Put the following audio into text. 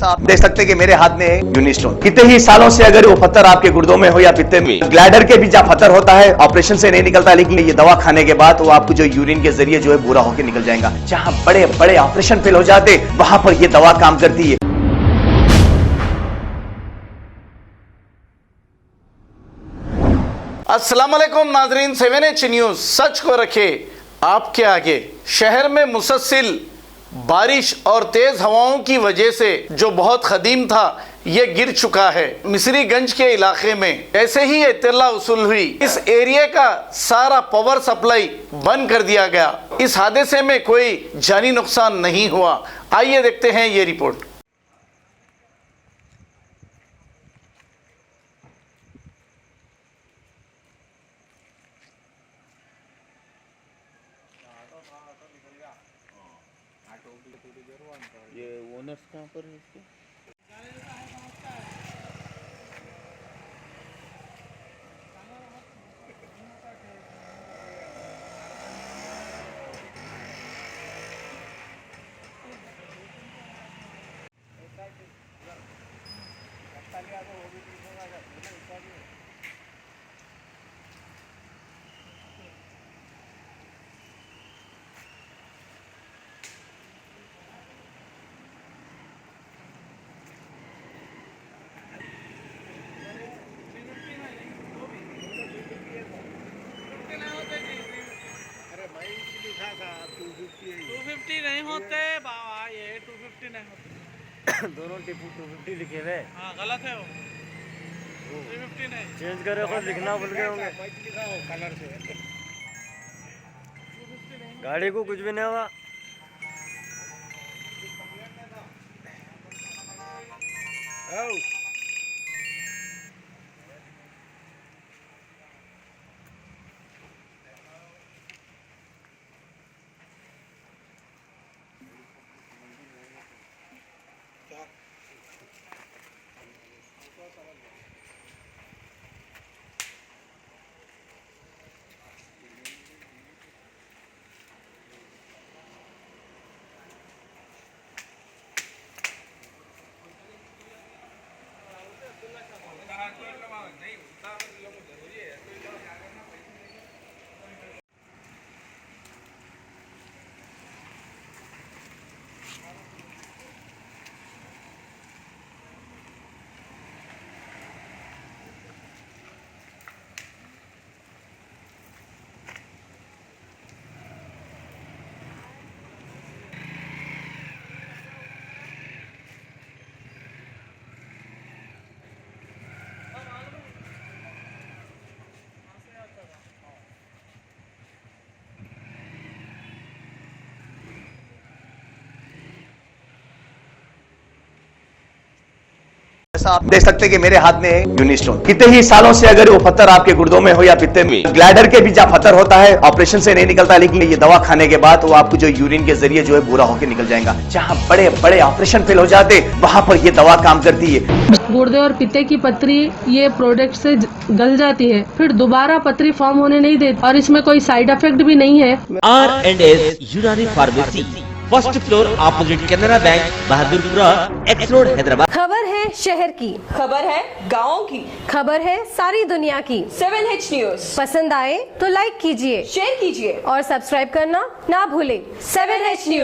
जैसा आप देख सकते हैं कि मेरे हाथ में है यूनिस्टोन। कितने ही सालों से अगर वो पत्थर आपके गुर्दों में हो या पित्ते में, ग्लैडर के भी जहाँ पत्थर होता है ऑपरेशन से नहीं निकलता, लेकिन ये दवा खाने के बाद वो आपको जो यूरिन के जरिए जो है पूरा होकर निकल जाएगा। जहाँ बड़े बड़े ऑपरेशन फेल हो जाते वहां पर ये दवा काम करती है। अस्सलाम वालेकुम नाजरीन, 7H न्यूज़ सच को रखे आपके आगे। शहर में मुसलसल बारिश और तेज़ हवाओं की वजह से जो बहुत ख़दीम था ये गिर चुका है। मिसरीगंज के इलाके में जैसे ही इत्तला उसूल हुई, इस एरिया का सारा पावर सप्लाई बंद कर दिया गया। इस हादसे में कोई जानी नुकसान नहीं हुआ। आइए देखते हैं ये रिपोर्ट। ये ओनर्स कहाँ पर है इसके? नहीं होते बाबा, ये 250 नहीं होते। दोनों टिप्पू 250 लिखे हुए। हाँ गलत है वो 350 नहीं। चेंज करे खुद लिखना भूल गए होंगे। कलर से गाड़ी को कुछ भी नहीं हुआ। जैसा आप देख सकते हैं कि मेरे हाथ में है यूनिस्टोन। कितने ही सालों से अगर वो पत्थर आपके गुर्दों में हो या पित्ते में, ग्लैडर के भी जहाँ पत्थर होता है ऑपरेशन से नहीं निकलता, लेकिन ये दवा खाने के बाद वो आपको जो यूरिन के जरिए जो है पूरा होकर निकल जाएगा। जहाँ बड़े बड़े ऑपरेशन फेल हो जाते वहां पर ये दवा काम करती है। गुर्दे और पित्ते की पथरी ये प्रोडक्ट से गल जाती है, फिर दोबारा पथरी फॉर्म होने नहीं देती और इसमें कोई साइड इफेक्ट भी नहीं है। R&S यूनानी pharmacy, first floor opposite Canara bank, Bahadurpura, x road, Hyderabad. खबर है शहर की, खबर है गाँव की, खबर है सारी दुनिया की। 7H न्यूज़ पसंद आए तो लाइक कीजिए, शेयर कीजिए और सब्सक्राइब करना ना भूले। 7H news.